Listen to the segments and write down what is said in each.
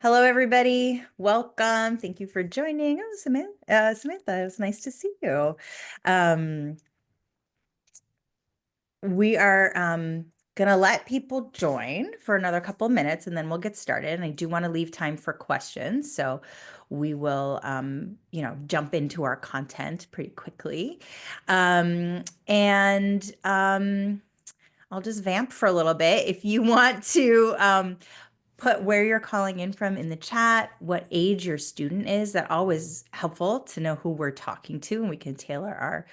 Hello, everybody. Welcome. Thank you for joining. Oh, Samantha, it was nice to see you. Um, we are going to let people join for another couple of minutes and then we'll get started. And I do want to leave time for questions. So we will, jump into our content pretty quickly. And I'll just vamp for a little bit. If you want to put where you're calling in from in the chat, what age your student is. That always helpful to know who we're talking to, and we can tailor our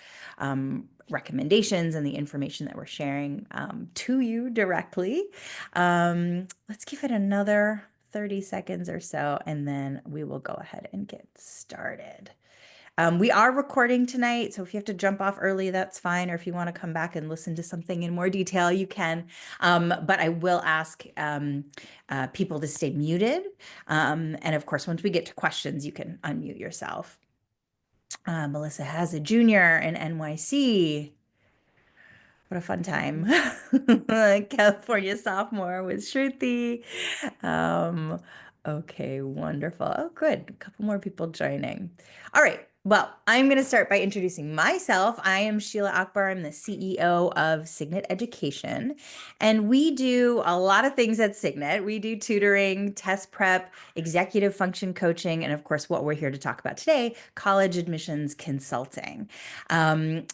recommendations and the information that we're sharing to you directly. Let's give it another 30 seconds or so, and then we will go ahead and get started. We are recording tonight, so if you have to jump off early, that's fine. Or if you want to come back and listen to something in more detail, you can. But I will ask people to stay muted. And of course, once we get to questions, you can unmute yourself. Melissa has a junior in NYC. What a fun time. California sophomore with Shruti. Um, okay, wonderful. Oh, good. A couple more people joining. All right. Well, I'm going to start by introducing myself. I am Sheila Akbar. I'm the CEO of Signet Education. And we do a lot of things at Signet. We do tutoring, test prep, executive function coaching, and of course, what we're here to talk about today, college admissions consulting. And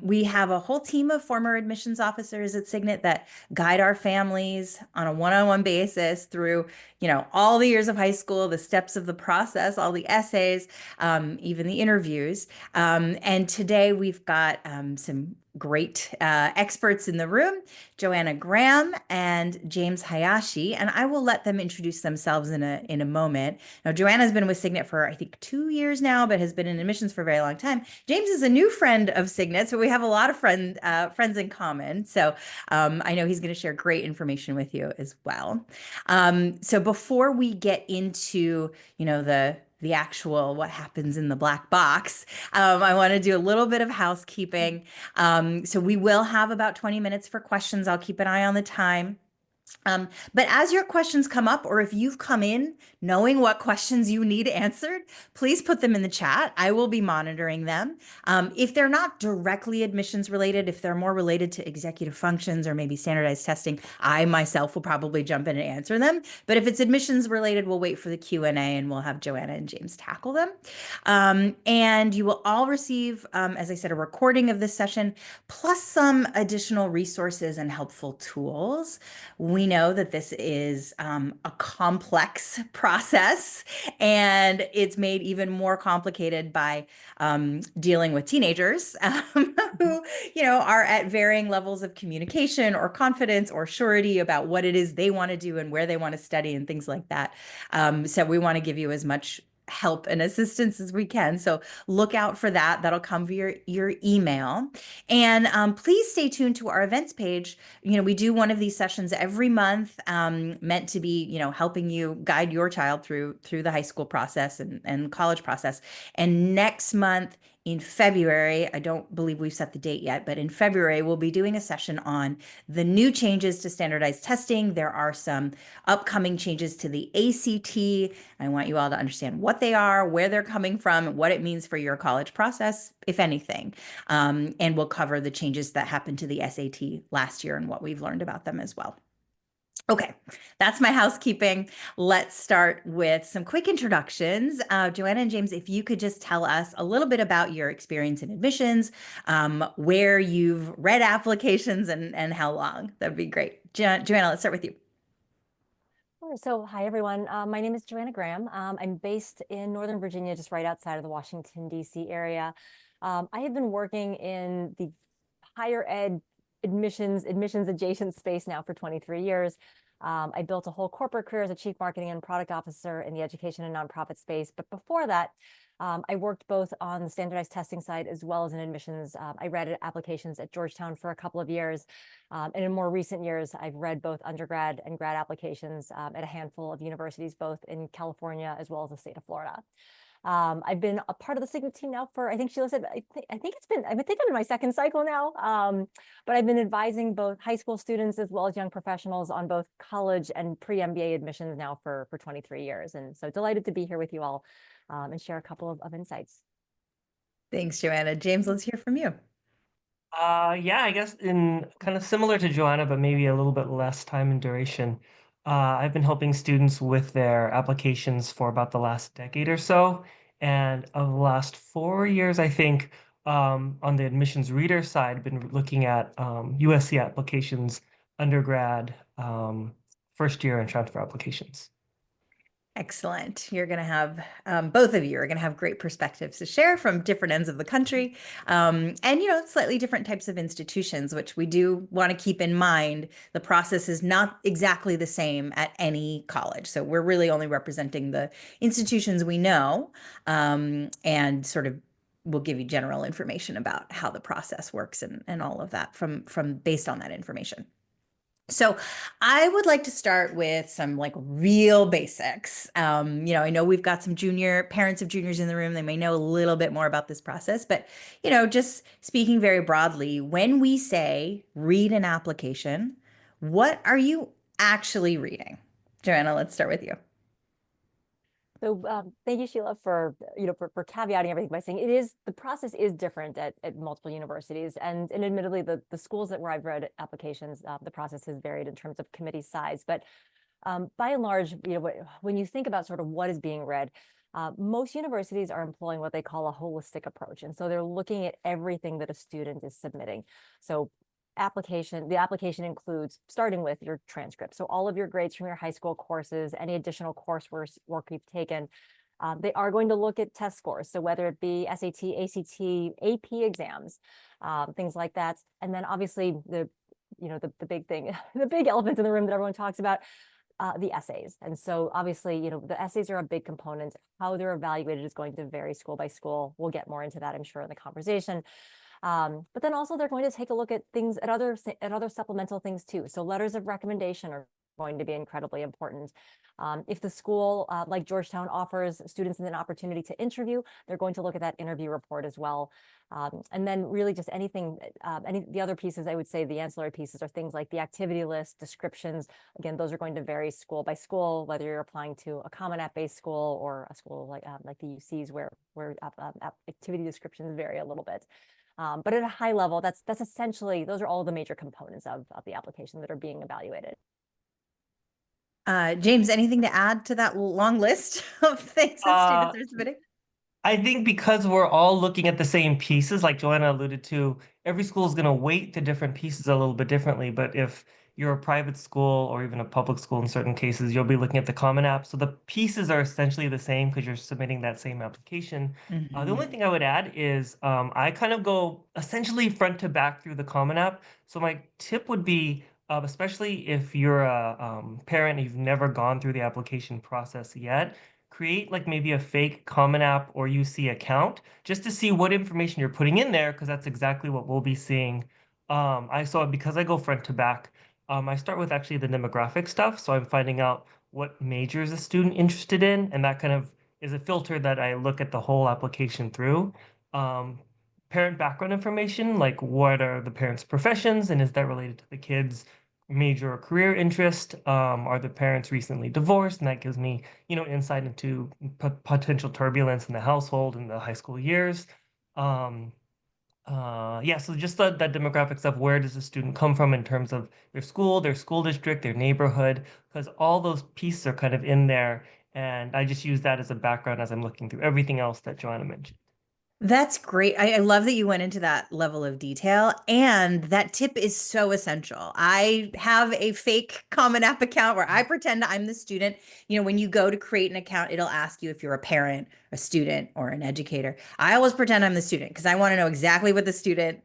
we have a whole team of former admissions officers at Signet that guide our families on a one-on-one basis through, all the years of high school, the steps of the process, all the essays, even the interviews. And today we've got some great experts in the room, Joanna Graham and James Hayashi, and I will let them introduce themselves in a moment. Now, Joanna's been with Signet for, I think, 2 years now, but has been in admissions for a very long time. James is a new friend of Signet, so we have a lot of friends in common. So I know he's going to share great information with you as well. So before we get into, the actual what happens in the black box, I want to do a little bit of housekeeping. So we will have about 20 minutes for questions. I'll keep an eye on the time. But as your questions come up, or if you've come in knowing what questions you need answered, please put them in the chat. I will be monitoring them. If they're not directly admissions related, if they're more related to executive functions or maybe standardized testing, I myself will probably jump in and answer them. But if it's admissions related, we'll wait for the Q&A and we'll have Joanna and James tackle them. And you will all receive, as I said, a recording of this session, plus some additional resources and helpful tools. We know that this is a complex process, and it's made even more complicated by dealing with teenagers who, are at varying levels of communication or confidence or surety about what it is they want to do and where they want to study and things like that. So we want to give you as much help and assistance as we can. So look out for that. That'll come via your email. And please stay tuned to our events page. We do one of these sessions every month, meant to be, helping you guide your child through the high school process and college process. And next month, in February, I don't believe we've set the date yet, but in February, we'll be doing a session on the new changes to standardized testing. There are some upcoming changes to the ACT. I want you all to understand what they are, where they're coming from, what it means for your college process, if anything. And we'll cover the changes that happened to the SAT last year and what we've learned about them as well. Okay, that's my housekeeping. Let's start with some quick introductions. Joanna and James, if you could just tell us a little bit about your experience in admissions, where you've read applications and how long, that'd be great. Joanna, let's start with you. Sure. So, hi, everyone. My name is Joanna Graham. I'm based in Northern Virginia, just right outside of the Washington, D.C. area. I have been working in the higher ed admissions adjacent space now for 23 years. I built a whole corporate career as a chief marketing and product officer in the education and nonprofit space. But before that, I worked both on the standardized testing side as well as in admissions. I read applications at Georgetown for a couple of years. And in more recent years, I've read both undergrad and grad applications at a handful of universities, both in California as well as the state of Florida. I've been a part of the Signet team now for, I think Sheila said, I think I think I'm in my second cycle now. But I've been advising both high school students as well as young professionals on both college and pre-MBA admissions now for 23 years. And so delighted to be here with you all and share a couple of insights. Thanks, Joanna. James, let's hear from you. Yeah, I guess in kind of similar to Joanna, but maybe a little bit less time and duration. I've been helping students with their applications for about the last decade or so. And of the last 4 years, I think, on the admissions reader side, been looking at USC applications, undergrad, first year, and transfer applications. Excellent. You're going to have both of you are going to have great perspectives to share from different ends of the country, and slightly different types of institutions, which we do want to keep in mind. The process is not exactly the same at any college, so we're really only representing the institutions we know, and sort of we'll give you general information about how the process works and all of that from based on that information. So I would like to start with some like real basics. I know we've got some parents of juniors in the room. They may know a little bit more about this process, but just speaking very broadly, when we say read an application, what are you actually reading? Joanna, let's start with you. So thank you, Sheila, for for caveating everything by saying the process is different at multiple universities, and admittedly the schools where I've read applications, the process has varied in terms of committee size, but by and large, when you think about sort of what is being read, most universities are employing what they call a holistic approach, and so they're looking at everything that a student is submitting. So the application includes starting with your transcript. So all of your grades from your high school courses, any additional coursework you've taken. They are going to look at test scores. So whether it be SAT, ACT, AP exams, things like that. And then obviously the big thing, the big elephant in the room that everyone talks about, the essays. And so obviously, the essays are a big component. How they're evaluated is going to vary school by school. We'll get more into that, I'm sure, in the conversation. But then also they're going to take a look at things at other supplemental things too. So letters of recommendation are going to be incredibly important. If the school like Georgetown offers students an opportunity to interview, they're going to look at that interview report as well. And then really just the other pieces, I would say the ancillary pieces are things like the activity list, descriptions. Again, those are going to vary school by school, whether you're applying to a Common App-based school or a school like the UCs where activity descriptions vary a little bit. But at a high level, that's essentially, those are all the major components of the application that are being evaluated. James, anything to add to that long list of things that students are submitting? I think because we're all looking at the same pieces, like Joanna alluded to, every school is going to weight the different pieces a little bit differently. But if you're a private school or even a public school in certain cases, you'll be looking at the Common App. So the pieces are essentially the same because you're submitting that same application. The only thing I would add is I kind of go essentially front to back through the Common App. So my tip would be, especially if you're a parent and you've never gone through the application process yet, create like maybe a fake Common App or UC account just to see what information you're putting in there, because that's exactly what we'll be seeing. I saw because I go front to back, I start with actually the demographic stuff. So I'm finding out what major is a student interested in, and that kind of is a filter that I look at the whole application through. Parent background information, like what are the parents' professions and is that related to the kids' major or career interest? Are the parents recently divorced? And that gives me, insight into potential turbulence in the household in the high school years. Um, yeah, so just that demographic stuff. Where does the student come from in terms of their school district, their neighborhood? Because all those pieces are kind of in there. And I just use that as a background as I'm looking through everything else that Joanna mentioned. That's great. I love that you went into that level of detail, and that tip is so essential. I have a fake Common App account where I pretend I'm the student. When you go to create an account, it'll ask you if you're a parent, a student, or an educator. I always pretend I'm the student because I want to know exactly what the student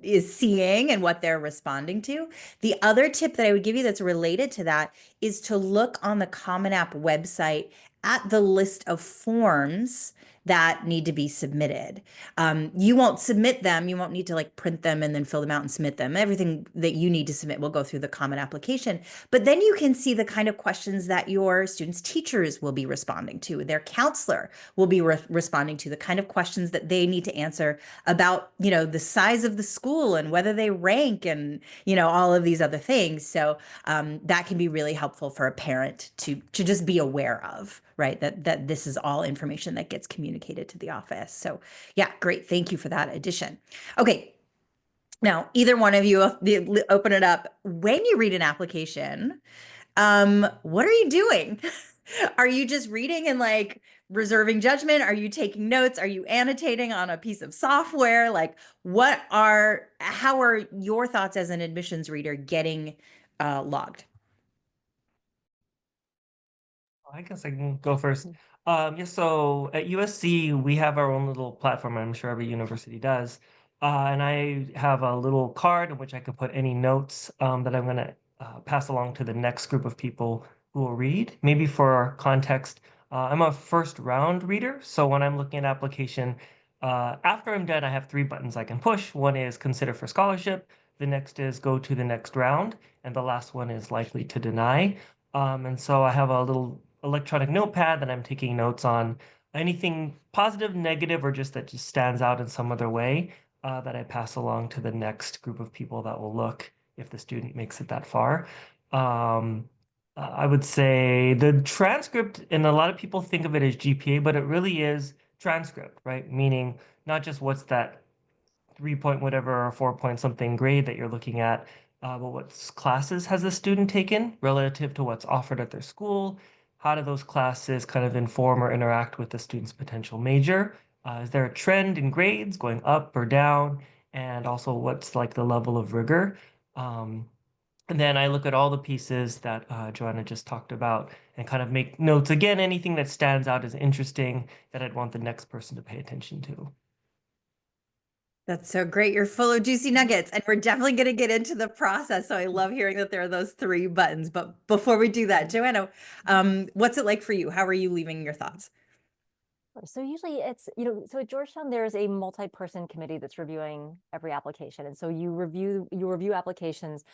is seeing and what they're responding to. The other tip that I would give you that's related to that is to look on the Common App website at the list of forms that need to be submitted. You won't submit them. You won't need to like print them and then fill them out and submit them. Everything that you need to submit will go through the common application. But then you can see the kind of questions that your students' teachers will be responding to, their counselor will be responding to, the kind of questions that they need to answer about, the size of the school and whether they rank and, all of these other things. So that can be really helpful for a parent to just be aware of, right? That this is all information that gets communicated to the office. So yeah, great. Thank you for that addition. Okay. Now, either one of you open it up. When you read an application, what are you doing? Are you just reading and like reserving judgment? Are you taking notes? Are you annotating on a piece of software? Like, how are your thoughts as an admissions reader getting logged? I guess I can go first. Yeah, so at USC, we have our own little platform. I'm sure every university does. And I have a little card in which I can put any notes that I'm going to pass along to the next group of people who will read. Maybe for context, I'm a first round reader. So when I'm looking at application, after I'm done, I have 3 buttons I can push. One is consider for scholarship. The next is go to the next round. And the last one is likely to deny. And so I have a little electronic notepad that I'm taking notes on anything positive, negative, or just that just stands out in some other way that I pass along to the next group of people that will look if the student makes it that far. I would say the transcript, and a lot of people think of it as GPA, but it really is transcript, right? Meaning not just what's that 3 point whatever or 4 point something grade that you're looking at, but what classes has the student taken relative to what's offered at their school? How do those classes kind of inform or interact with the student's potential major? Is there a trend in grades going up or down? And also, what's like the level of rigor? Um, and then I look at all the pieces that Joanna just talked about and kind of make notes again, anything that stands out as interesting that I'd want the next person to pay attention to. That's so great. You're full of juicy nuggets, and we're definitely going to get into the process. So I love hearing that there are those 3 buttons. But before we do that, Joanna, what's it like for you? How are you leaving your thoughts? So usually it's, so at Georgetown, there's a multi-person committee that's reviewing every application. And so you review applications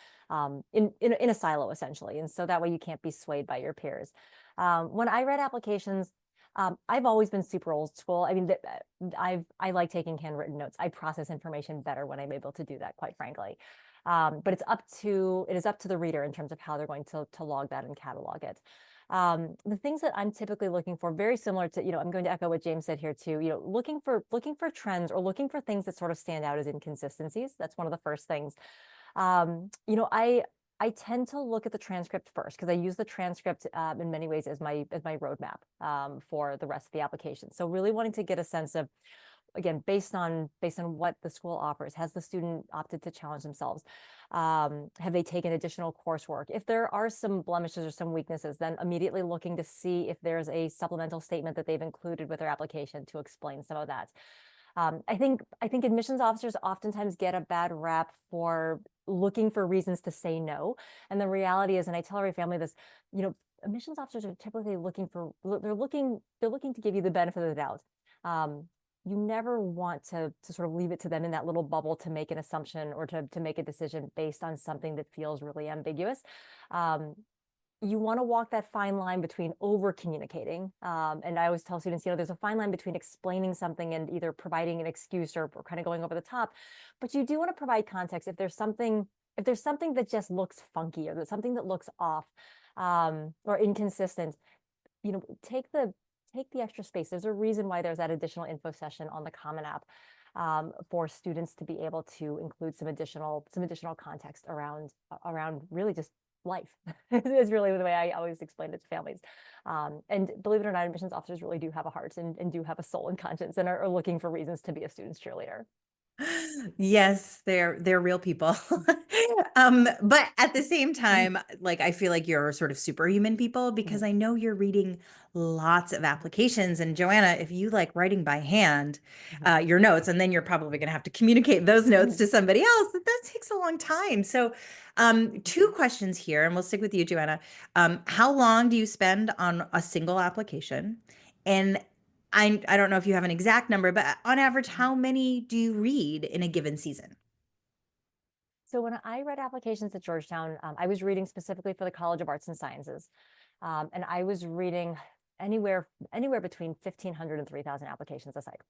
in a silo essentially. And so that way you can't be swayed by your peers. When I read applications, I've always been super old school. I mean, I like taking handwritten notes. I process information better when I'm able to do that, quite frankly. But it is up to the reader in terms of how they're going to log that and catalog it. The things that I'm typically looking for, very similar to, I'm going to echo what James said here too, looking for trends or looking for things that sort of stand out as inconsistencies. That's one of the first things. I tend to look at the transcript first because I use the transcript in many ways as my roadmap for the rest of the application. So really wanting to get a sense of, again, based on what the school offers, has the student opted to challenge themselves? Have they taken additional coursework? If there are some blemishes or some weaknesses, then immediately looking to see if there's a supplemental statement that they've included with their application to explain some of that. I think admissions officers oftentimes get a bad rap for looking for reasons to say no. And the reality is, and I tell every family this, admissions officers are typically they're looking to give you the benefit of the doubt. You never want to sort of leave it to them in that little bubble to make an assumption or to make a decision based on something that feels really ambiguous. You want to walk that fine line between over communicating. And I always tell students, there's a fine line between explaining something and either providing an excuse or kind of going over the top. But you do want to provide context if there's something that just looks funky or there's something that looks off or inconsistent, take the extra space. There's a reason why there's that additional info session on the Common App for students to be able to include some additional context around really just life. Is really the way I always explain it to families. And believe it or not, admissions officers really do have a heart and do have a soul and conscience and are looking for reasons to be a student's cheerleader. Yes, they're real people. But at the same time, like I feel like you're sort of superhuman people because I know you're reading lots of applications. And Joanna, if you like writing by hand, your notes, and then you're probably going to have to communicate those notes to somebody else, that takes a long time. So Two questions here, and we'll stick with you, Joanna. How long do you spend on a single application? And I don't know if you have an exact number, but on average, how many do you read in a given season? So when I read applications at Georgetown, I was reading specifically for the College of Arts and Sciences. And I was reading anywhere between 1,500 and 3,000 applications a cycle.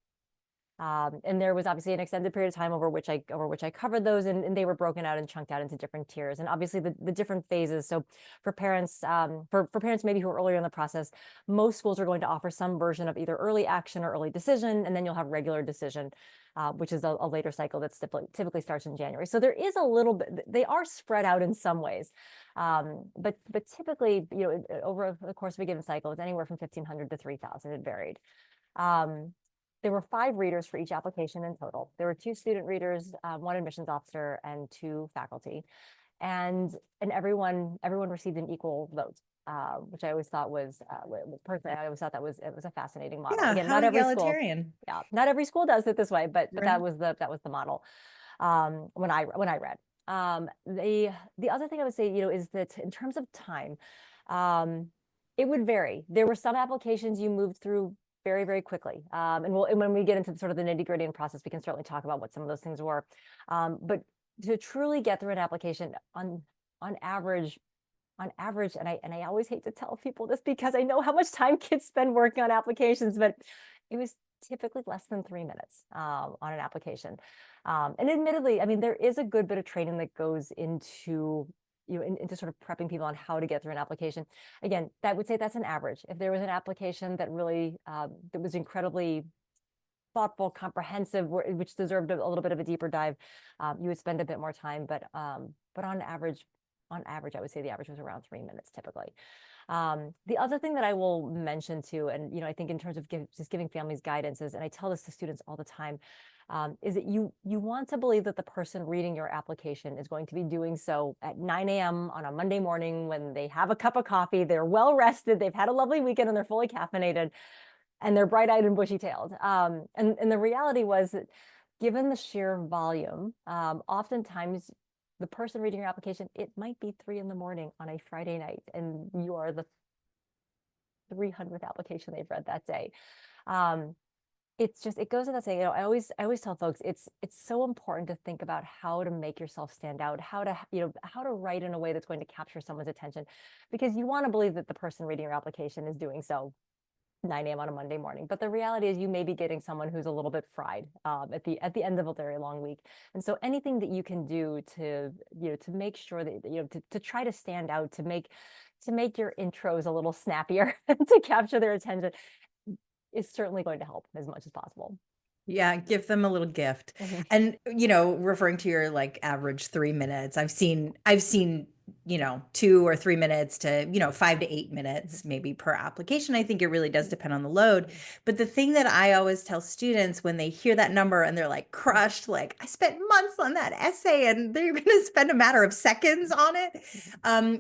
And there was obviously an extended period of time over which I covered those, and they were broken out and chunked out into different tiers, and obviously the different phases. So for parents, for parents maybe who are earlier in the process, most schools are going to offer some version of either early action or early decision, and then you'll have regular decision, which is a later cycle that typically starts in January. So there is a little bit, they are spread out in some ways, but typically, over the course of a given cycle, it's anywhere from 1,500 to 3,000. It varied. There were 5 readers for each application in total. There were 2 student readers, 1 admissions officer, and 2 faculty, and everyone received an equal vote, which I always thought was personally, I always thought it was a fascinating model. Yeah, Again, how not every school, egalitarian. yeah, not every school does it this way, but Right. that was the model when I read. The other thing I would say, is that in terms of time, it would vary. There were some applications you moved through very, very quickly. And when we get into sort of the nitty-gritty and process, we can certainly talk about what some of those things were. But to truly get through an application on average, and I always hate to tell people this because I know how much time kids spend working on applications, but it was typically less than 3 minutes on an application. And admittedly, I mean, there is a good bit of training that goes into into sort of prepping people on how to get through an application. Again, that would say that's an average. If there was an application that really that was incredibly thoughtful, comprehensive, which deserved a little bit of a deeper dive, you would spend a bit more time. But on average, I would say the average was around 3 minutes typically. The other thing that I will mention too, and I think in terms of just giving families guidance is, and I tell this to students all the time, is that you want to believe that the person reading your application is going to be doing so at 9 a.m. on a Monday morning when they have a cup of coffee, they're well rested, they've had a lovely weekend, and they're fully caffeinated, and they're bright-eyed and bushy-tailed. And the reality was that given the sheer volume, oftentimes the person reading your application, it might be 3 in the morning on a Friday night, and you are the 300th application they've read that day. It's just, it goes without saying, I always tell folks, it's so important to think about how to make yourself stand out, how to write in a way that's going to capture someone's attention, because you want to believe that the person reading your application is doing so 9 a.m. on a Monday morning. But the reality is you may be getting someone who's a little bit fried at the end of a very long week. And so anything that you can do to, to make sure that, to try to stand out, to make your intros a little snappier to capture their attention is certainly going to help as much as possible. Yeah, give them a little gift. Mhm. And referring to your like average 3 minutes, I've seen 2 or 3 minutes to 5 to 8 minutes maybe per application. I think it really does depend on the load. But the thing that I always tell students when they hear that number and they're like crushed, like I spent months on that essay and they're going to spend a matter of seconds on it,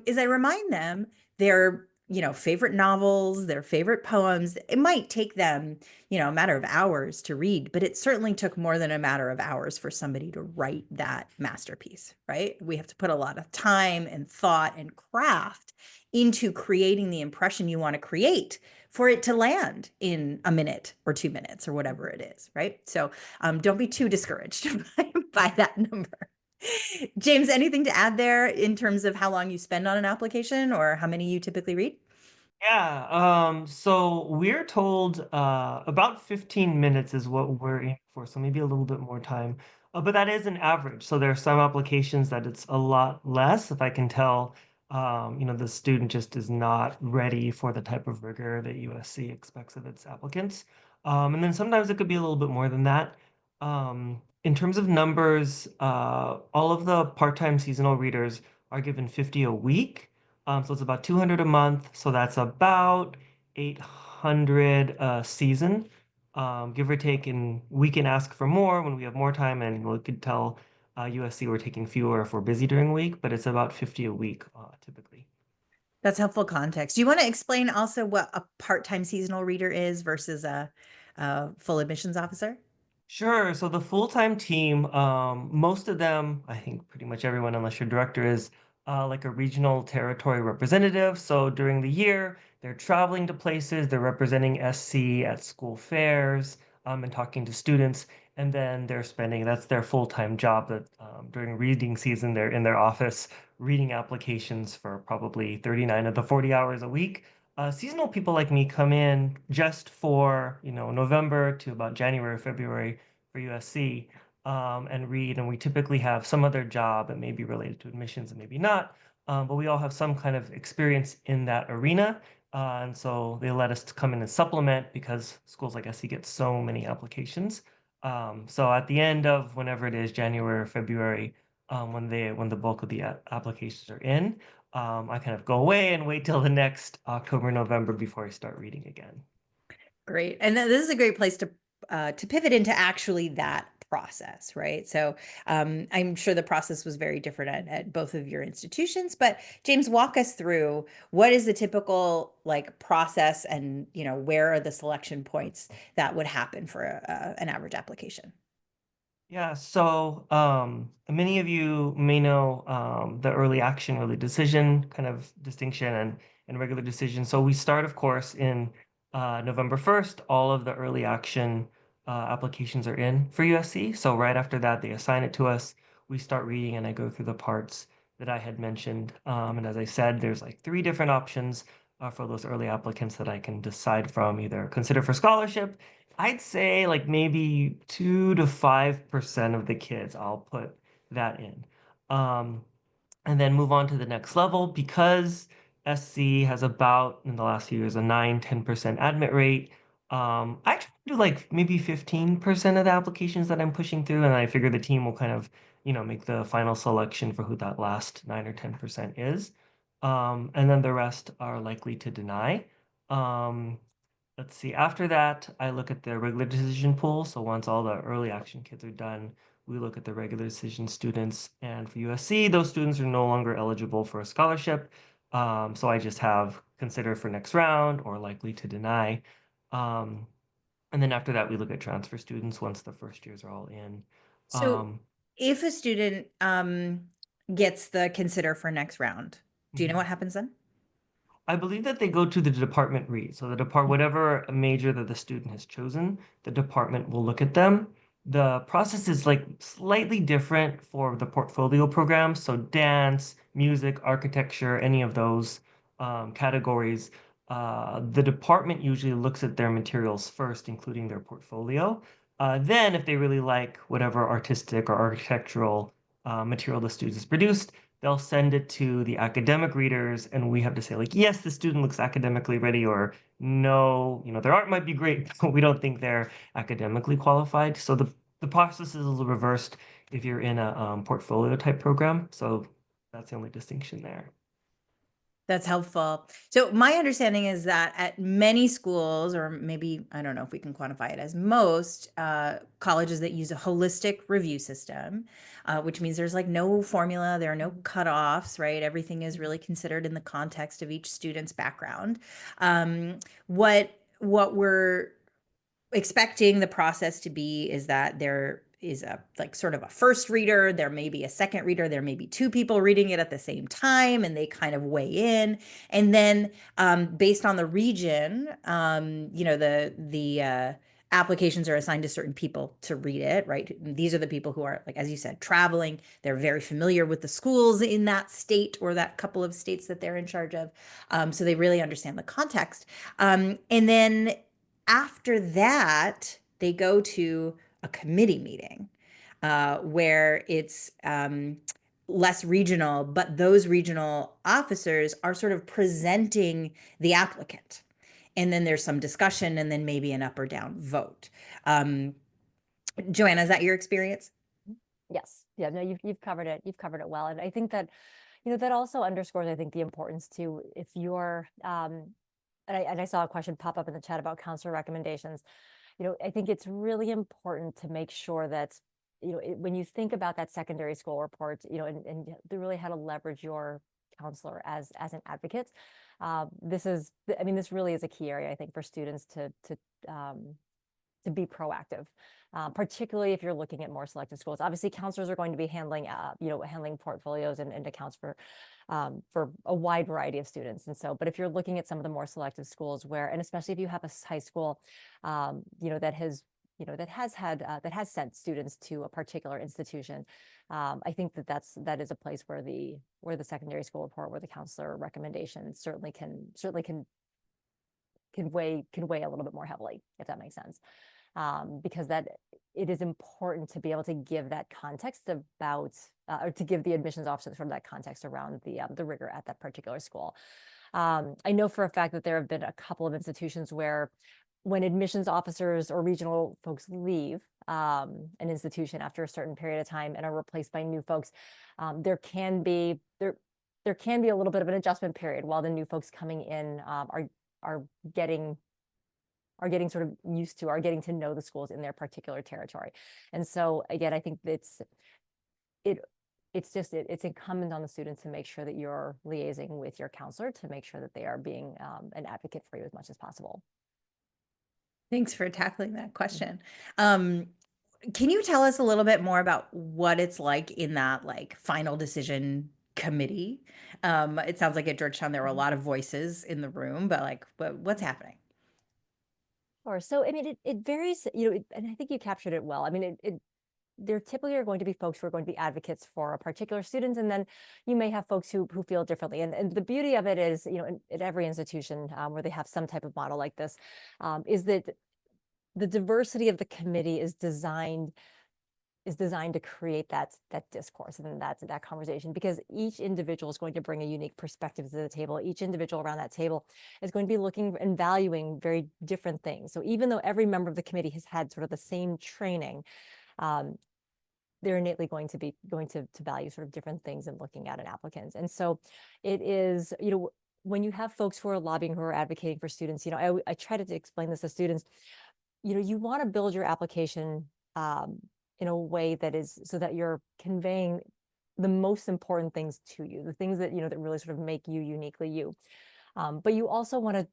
is I remind them their favorite novels, their favorite poems. It might take them a matter of hours to read, but it certainly took more than a matter of hours for somebody to write that masterpiece, right? We have to put a lot of time and thought and craft into creating the impression you want to create for it to land in a minute or 2 minutes or whatever it is, right? So don't be too discouraged by that number. James, anything to add there in terms of how long you spend on an application or how many you typically read? Yeah, so we're told about 15 minutes is what we're aiming for, so maybe a little bit more time. But that is an average. So there are some applications that it's a lot less. If I can tell, the student just is not ready for the type of rigor that USC expects of its applicants. And then sometimes it could be a little bit more than that. In terms of numbers, all of the part-time seasonal readers are given 50 a week. So it's about 200 a month. So that's about 800 a season, give or take. And we can ask for more when we have more time, and we could tell USC we're taking fewer if we're busy during the week, but it's about 50 a week typically. That's helpful context. Do you want to explain also what a part-time seasonal reader is versus a full admissions officer? Sure. So the full-time team, most of them, I think pretty much everyone, unless your director is like a regional territory representative. So during the year, they're traveling to places, they're representing SC at school fairs, and talking to students. And then they're spending, that's their full-time job that during reading season, they're in their office reading applications for probably 39 of the 40 hours a week. Seasonal people like me come in just for, November to about January, February for USC, and read. And we typically have some other job that may be related to admissions and maybe not. But we all have some kind of experience in that arena. And so they let us to come in and supplement because schools like SC get so many applications. So at the end of whenever it is, January or February, when the bulk of the applications are in, I kind of go away and wait till the next October, November before I start reading again. Great. And this is a great place to pivot into actually that process, right? So I'm sure the process was very different at both of your institutions, but James, walk us through what is the typical like process and, where are the selection points that would happen for an average application? Yeah, so many of you may know the early action, early decision kind of distinction and regular decision. So we start, of course, in November 1st. All of the early action applications are in for USC. So right after that, they assign it to us. We start reading, and I go through the parts that I had mentioned. And as I said, there's like 3 different options for those early applicants that I can decide from, either consider for scholarship. I'd say like maybe 2 to 5% of the kids, I'll put that in. Um, and then move on to the next level because SC has about in the last few years a 9-10% admit rate. I try to do like maybe 15% of the applications that I'm pushing through, and I figure the team will kind of, make the final selection for who that last 9 or 10% is. And then the rest are likely to deny. Um, Let's see. After that, I look at the regular decision pool. So once all the early action kids are done, we look at the regular decision students. And for USC, those students are no longer eligible for a scholarship. So I just have consider for next round or likely to deny. Um, and then after that, we look at transfer students once the first years are all in. So Um, if a student gets the consider for next round, do you know mhm. what happens then? I believe that they go to the department read. So whatever major that the student has chosen, the department will look at them. The process is like slightly different for the portfolio programs. So dance, music, architecture, any of those categories. The department usually looks at their materials first, including their portfolio. Then, if they really like whatever artistic or architectural material the student has produced, they'll send it to the academic readers, and we have to say like, yes, the student looks academically ready, or no, their art might be great, but we don't think they're academically qualified. So the process is a little reversed if you're in a portfolio type program. So that's the only distinction there. That's helpful. So my understanding is that at many schools, or maybe I don't know if we can quantify it as most colleges that use a holistic review system, which means there's like no formula, there are no cutoffs, right? Everything is really considered in the context of each student's background. What we're expecting the process to be is that there is a like sort of a first reader, there may be a second reader, there may be 2 people reading it at the same time, and they kind of weigh in. And then based on the region, the applications are assigned to certain people to read it, right? These are the people who are, like, as you said, traveling. They're very familiar with the schools in that state or that couple of states that they're in charge of. So they really understand the context. And then after that, they go to a committee meeting where it's less regional, but those regional officers are sort of presenting the applicant. And then there's some discussion and then maybe an up or down vote. Um, Joanna, is that your experience? Yes. Yeah, no, you've covered it. You've covered it well. And I think that, that also underscores, I think, the importance to, if you're, and I saw a question pop up in the chat about counselor recommendations. I think it's really important to make sure that, when you think about that secondary school report, and really how to leverage your counselor as an advocate. This really is a key area, I think, for students to to be proactive, particularly if you're looking at more selective schools. Obviously, counselors are going to be handling, handling portfolios and accounts for a wide variety of students. And so, but if you're looking at some of the more selective schools where, and especially if you have a high school, that has sent students to a particular institution, I think that is a place where the secondary school report, where the counselor recommendation certainly can weigh a little bit more heavily, if that makes sense. Because it is important to be able to give that context about, or to give the admissions officer sort of that context around the rigor at that particular school. I know for a fact that there have been a couple of institutions where, when admissions officers or regional folks leave an institution after a certain period of time and are replaced by new folks, there can be a little bit of an adjustment period while the new folks coming in are getting sort of used to, are getting to know the schools in their particular territory. And so again, I think it's incumbent on the student to make sure that you're liaising with your counselor to make sure that they are being an advocate for you as much as possible. Thanks for tackling that question. Can you tell us a little bit more about what it's like in that final decision committee? It sounds like at Georgetown there were a lot of voices in the room, but what's happening? Sure. So I mean, it varies, and I think you captured it well. I mean, there typically are going to be folks who are going to be advocates for a particular student, and then you may have folks who feel differently. And the beauty of it is, at every institution where they have some type of model like this, is that the diversity of the committee is designed to create that discourse and that conversation, because each individual is going to bring a unique perspective to the table. Each individual around that table is going to be looking and valuing very different things. So even though every member of the committee has had sort of the same training, they're innately going to value sort of different things in looking at an applicant. And so it is, when you have folks who are lobbying, who are advocating for students, I try to explain this to students, you want to build your application in a way that is so that you're conveying the most important things to you, the things that, that really sort of make you uniquely you. But you also want to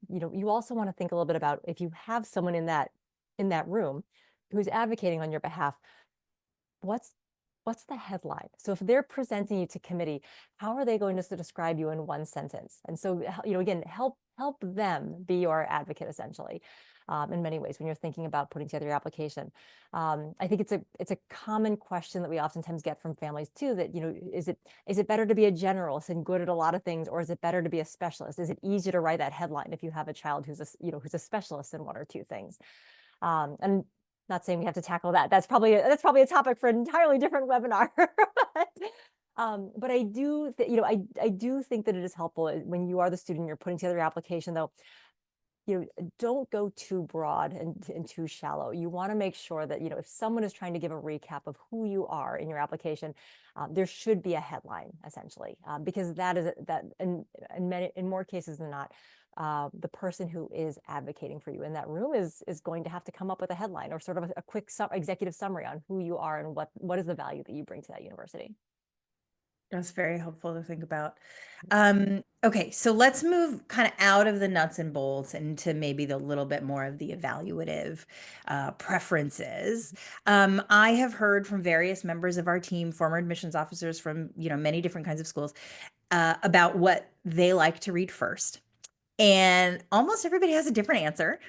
think a little bit about, if you have someone in that room who's advocating on your behalf, what's the headline? So if they're presenting you to committee, how are they going to describe you in one sentence? And so, again, help them be your advocate, essentially, in many ways when you're thinking about putting together your application. I think it's a common question that we oftentimes get from families too, that, is it better to be a generalist and good at a lot of things, or is it better to be a specialist? Is it easier to write that headline if you have a child who's a specialist in one or two things? And not saying we have to tackle that. That's probably a topic for an entirely different webinar. But I do I do think that it is helpful when you are the student, you're putting together your application, though, don't go too broad and too shallow. You want to make sure that, if someone is trying to give a recap of who you are in your application, there should be a headline, essentially, because that in more cases than not, the person who is advocating for you in that room is going to have to come up with a headline or sort of a quick executive summary on who you are and what is the value that you bring to that university. That's very helpful to think about. Okay, so let's move kind of out of the nuts and bolts into maybe the little bit more of the evaluative preferences. I have heard from various members of our team, former admissions officers from many different kinds of schools, about what they like to read first. And almost everybody has a different answer.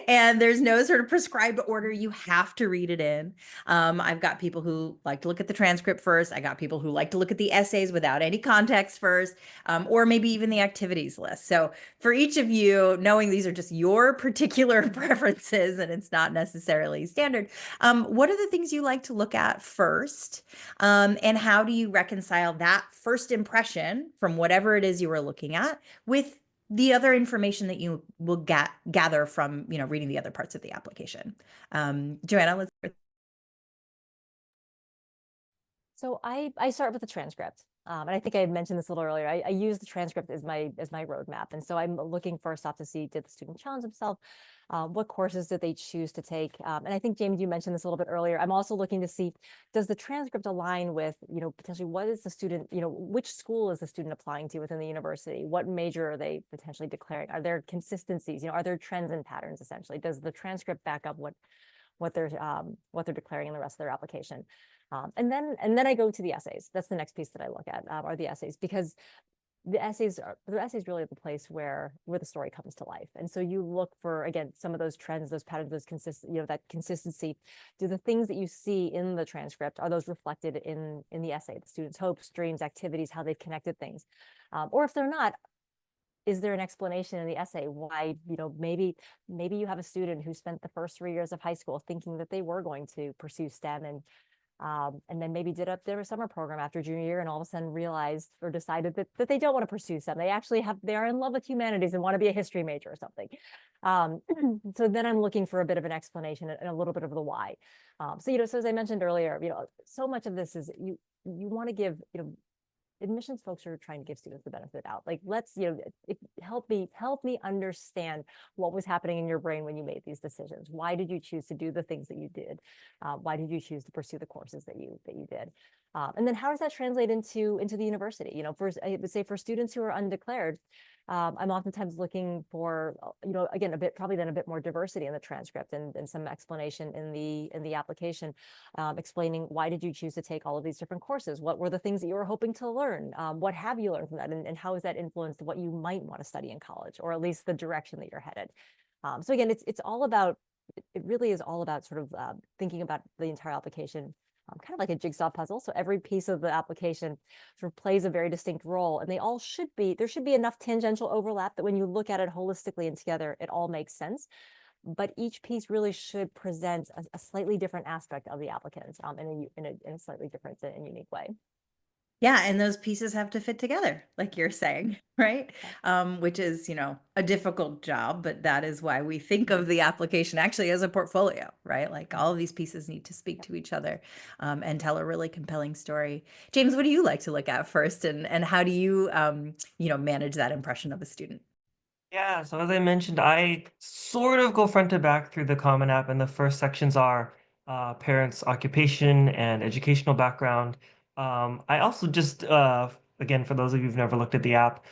And there's no sort of prescribed order you have to read it in. I've got people who like to look at the transcript first. I got people who like to look at the essays without any context first, or maybe even the activities list. So for each of you, knowing these are just your particular preferences and it's not necessarily standard, what are the things you like to look at first? And how do you reconcile that first impression from whatever it is you were looking at with the other information that you will gather from, reading the other parts of the application? Joanna, let's. So I start with the transcript. And I think I had mentioned this a little earlier. I use the transcript as my roadmap, and so I'm looking first off to see, did the student challenge himself? What courses did they choose to take? And I think, James, you mentioned this a little bit earlier. I'm also looking to see, does the transcript align with, potentially what is the student, which school is the student applying to within the university? What major are they potentially declaring? Are there consistencies? Are there trends and patterns essentially? Does the transcript back up what they're declaring in the rest of their application? And then I go to the essays. That's the next piece that I look at, are the essays, because the essays really are the place where the story comes to life. And so you look for, again, some of those trends, those patterns, that consistency. Do the things that you see in the transcript, are those reflected in the essay, the students' hopes, dreams, activities, how they've connected things? Or if they're not, is there an explanation in the essay why, maybe you have a student who spent the first 3 years of high school thinking that they were going to pursue STEM, and then maybe did up their summer program after junior year and all of a sudden realized or decided that they don't want to pursue STEM. They are in love with humanities and want to be a history major or something. So then I'm looking for a bit of an explanation and a little bit of the why. So as I mentioned earlier, so much of this is you want to give, admissions folks are trying to give students the benefit out. Like, let's, help me understand what was happening in your brain when you made these decisions. Why did you choose to do the things that you did? Why did you choose to pursue the courses that you did? And then how does that translate into the university? I would say for students who are undeclared, I'm oftentimes looking for, again, probably then a bit more diversity in the transcript and some explanation in the application, explaining why did you choose to take all of these different courses? What were the things that you were hoping to learn? What have you learned from that? And how has that influenced what you might want to study in college, or at least the direction that you're headed? So again, it's all about, it really is all about sort of thinking about the entire application, kind of like a jigsaw puzzle. So every piece of the application sort of plays a very distinct role, and there should be enough tangential overlap that when you look at it holistically and together, it all makes sense. But each piece really should present a slightly different aspect of the applicant, in a slightly different and unique way. Yeah, and those pieces have to fit together, like you're saying, right? Which is, a difficult job, but that is why we think of the application actually as a portfolio, right? Like all of these pieces need to speak to each other, and tell a really compelling story. James, what do you like to look at first, and how do you, manage that impression of a student? Yeah, so as I mentioned, I sort of go front to back through the Common App, and the first sections are parents' occupation and educational background. I also just, again, for those of you who've never looked at the app,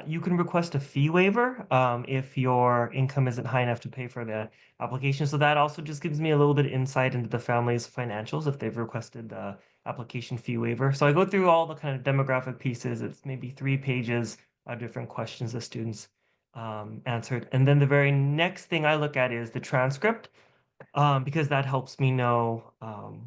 you can request a fee waiver if your income isn't high enough to pay for the application. So that also just gives me a little bit of insight into the family's financials if they've requested the application fee waiver. So I go through all the kind of demographic pieces. It's maybe 3 pages of different questions the students answered. And then the very next thing I look at is the transcript, because that helps me know,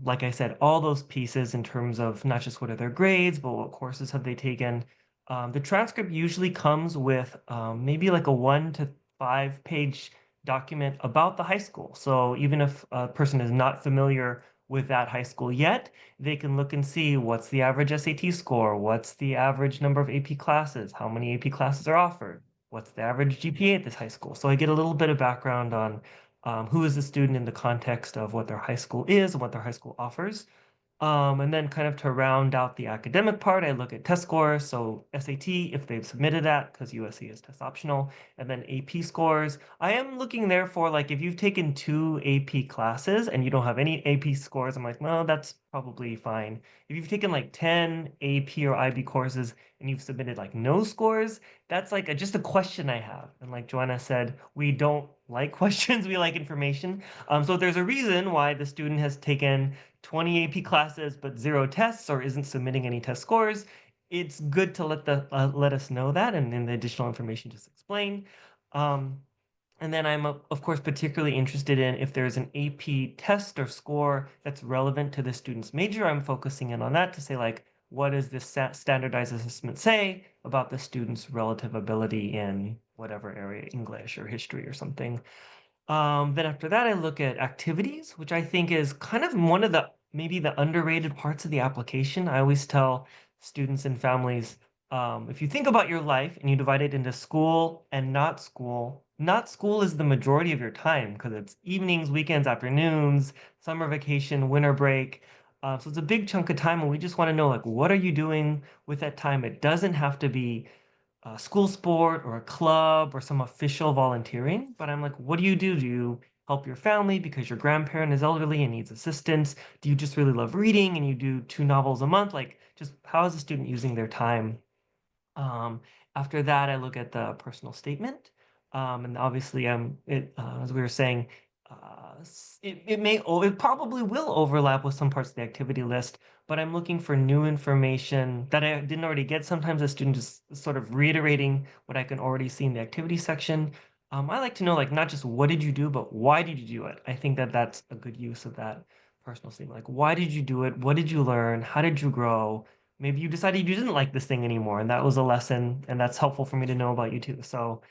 like I said, all those pieces in terms of not just what are their grades, but what courses have they taken. The transcript usually comes with maybe like a 1 to 5 page document about the high school. So even if a person is not familiar with that high school yet, they can look and see what's the average SAT score, what's the average number of AP classes, how many AP classes are offered, what's the average GPA at this high school. So I get a little bit of background on who is the student in the context of what their high school is and what their high school offers. And then kind of to round out the academic part, I look at test scores. So SAT, if they've submitted that, because USC is test optional, and then AP scores. I am looking there for like, if you've taken 2 AP classes and you don't have any AP scores, I'm like, well, that's probably fine. If you've taken like 10 AP or IB courses and you've submitted like no scores, that's like just a question I have. And like Joanna said, we don't like questions, we like information. So there's a reason why the student has taken 20 AP classes but 0 tests or isn't submitting any test scores. It's good to let us know that, and then the additional information just explain. And then I'm, of course, particularly interested in if there's an AP test or score that's relevant to the student's major. I'm focusing in on that to say, like, what does this standardized assessment say about the student's relative ability in whatever area, English or history or something. Then after that, I look at activities, which I think is kind of one of the maybe the underrated parts of the application. I always tell students and families, if you think about your life and you divide it into school and not school is the majority of your time because it's evenings, weekends, afternoons, summer vacation, winter break. So it's a big chunk of time, and we just want to know, like, what are you doing with that time? It doesn't have to be a school sport or a club or some official volunteering, but I'm like, what do you do? Do you help your family because your grandparent is elderly and needs assistance? Do you just really love reading and you do 2 novels a month? Like, just how is a student using their time? Um, After that, I look at the personal statement. And obviously, as we were saying, it probably will overlap with some parts of the activity list, but I'm looking for new information that I didn't already get. Sometimes a student just sort of reiterating what I can already see in the activity section. I like to know, like, not just what did you do, but why did you do it? I think that that's a good use of that personal statement. Like, why did you do it? What did you learn? How did you grow? Maybe you decided you didn't like this thing anymore, and that was a lesson, and that's helpful for me to know about you too. So,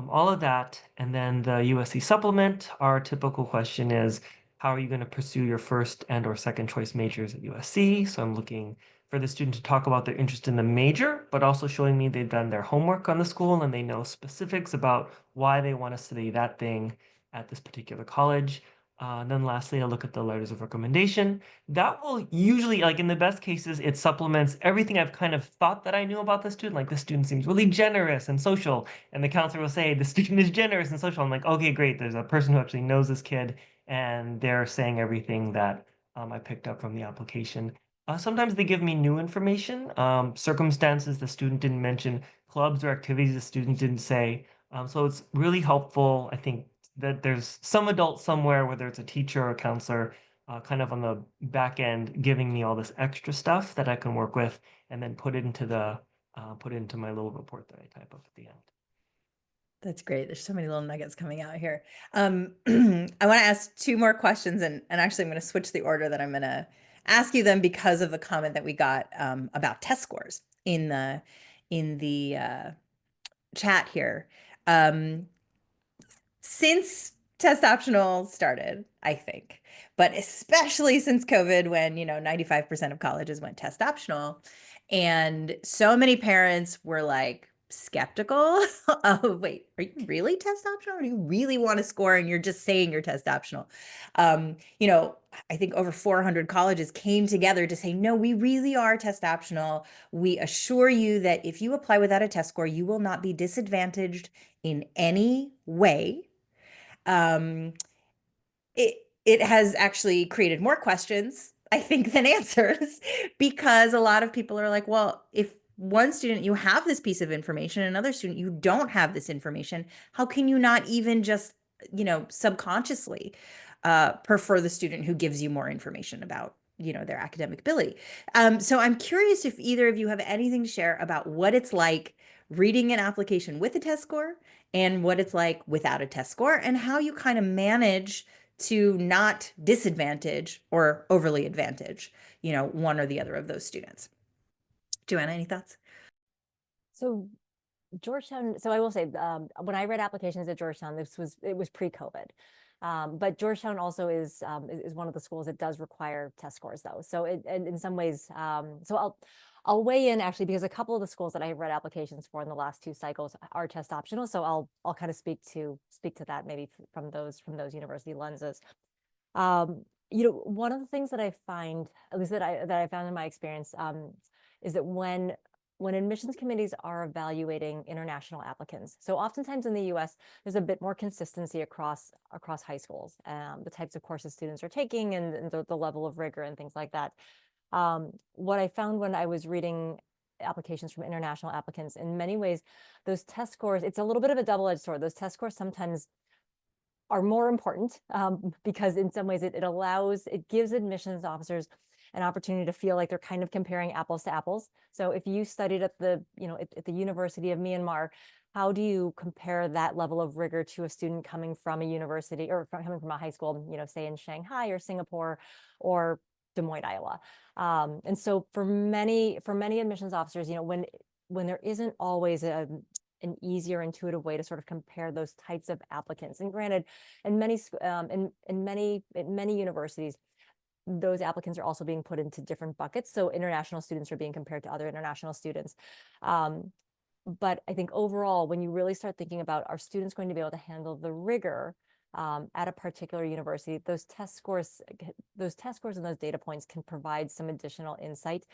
all of that, and then the USC supplement. Our typical question is, how are you going to pursue your first and or second choice majors at USC? So I'm looking for the student to talk about their interest in the major, but also showing me they've done their homework on the school and they know specifics about why they want to study that thing at this particular college. And then lastly, I look at the letters of recommendation. That will usually, like in the best cases, it supplements everything I've kind of thought that I knew about the student. Like, the student seems really generous and social, and the counselor will say the student is generous and social. I'm like, okay, great. There's a person who actually knows this kid, and they're saying everything that I picked up from the application. Sometimes they give me new information, circumstances the student didn't mention, clubs or activities the student didn't say. So it's really helpful, I think, that there's some adult somewhere, whether it's a teacher or a counselor, kind of on the back end, giving me all this extra stuff that I can work with, and then put it into my little report that I type up at the end. That's great. There's so many little nuggets coming out here. I want to ask two more questions, and actually, I'm going to switch the order that I'm going to ask you them because of the comment that we got about test scores in the chat here. Since test optional started, I think, but especially since COVID, when 95% of colleges went test optional, and so many parents were like skeptical of, wait, are you really test optional? Or do you really want to score and you're just saying you're test optional? I think over 400 colleges came together to say, no, we really are test optional. We assure you that if you apply without a test score, you will not be disadvantaged in any way. um, it has actually created more questions, I think, than answers, because a lot of people are like, well, if one student you have this piece of information, another student you don't have this information, how can you not even just, subconsciously prefer the student who gives you more information about, their academic ability? So I'm curious if either of you have anything to share about what it's like reading an application with a test score and what it's like without a test score, and how you kind of manage to not disadvantage or overly advantage, one or the other of those students. Joanna, any thoughts? So Georgetown, so I will say, when I read applications at Georgetown, it was pre-COVID. But Georgetown also is one of the schools that does require test scores, though. So and in some ways, so I'll weigh in actually, because a couple of the schools that I have read applications for in the last 2 cycles are test optional. So I'll kind of speak to that maybe from those university lenses. One of the things that I find, at least that I found in my experience, is that when admissions committees are evaluating international applicants, so oftentimes in the US, there's a bit more consistency across high schools, the types of courses students are taking, and the level of rigor and things like that. What I found when I was reading applications from international applicants, in many ways, those test scores, it's a little bit of a double-edged sword. Those test scores sometimes are more important, because in some ways it gives admissions officers an opportunity to feel like they're kind of comparing apples to apples. So if you studied at the University of Myanmar, how do you compare that level of rigor to a student coming from a university, or coming from a high school, say in Shanghai or Singapore or Des Moines, Iowa? And so for many admissions officers, when there isn't always an easier, intuitive way to sort of compare those types of applicants. And granted, in many universities, those applicants are also being put into different buckets. So international students are being compared to other international students. But I think overall, when you really start thinking about, are students going to be able to handle the rigor at a particular university, those test scores and those data points can provide some additional insight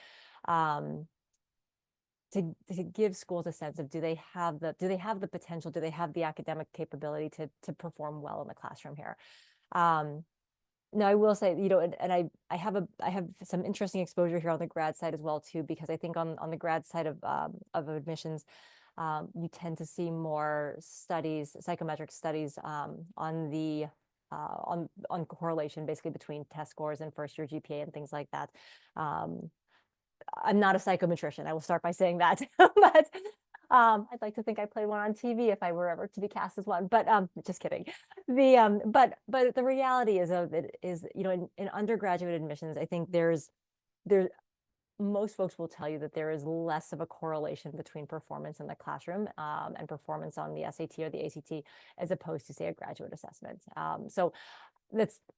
to give schools a sense of, do they have the potential, do they have the academic capability to perform well in the classroom here. Now, I will say, and I have some interesting exposure here on the grad side as well too, because I think on the grad side of admissions, you tend to see more studies, psychometric studies, on correlation basically between test scores and first year GPA and things like that. I'm not a psychometrician. I will start by saying that, but I'd like to think I played one on TV if I were ever to be cast as one, but just kidding. But the reality is in undergraduate admissions, I think there's most folks will tell you that there is less of a correlation between performance in the classroom and performance on the SAT or the ACT as opposed to, say, a graduate assessment. So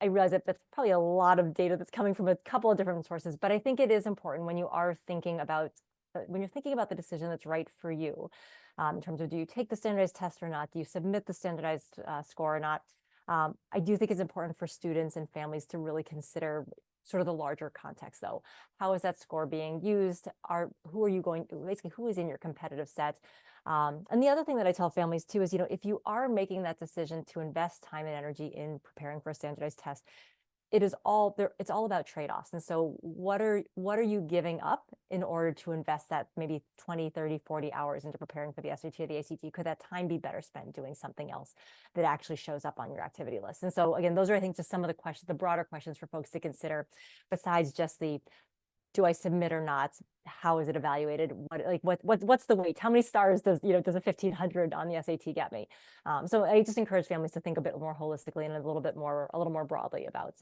I realize that that's probably a lot of data that's coming from a couple of different sources, but I think it is important when you are thinking about the decision that's right for you, in terms of, do you take the standardized test or not? Do you submit the standardized score or not? I do think it's important for students and families to really consider sort of the larger context, though. How is that score being used? Who is in your competitive set? And the other thing that I tell families too is, if you are making that decision to invest time and energy in preparing for a standardized test, it's all about trade-offs. And so what are you giving up in order to invest that maybe 20, 30, 40 hours into preparing for the SAT or the ACT? Could that time be better spent doing something else that actually shows up on your activity list? And so again, those are, I think, just some of the broader questions for folks to consider, besides just do I submit or not? How is it evaluated? What's the weight? How many stars does a 1500 on the SAT get me? So I just encourage families to think a bit more holistically and a little more broadly about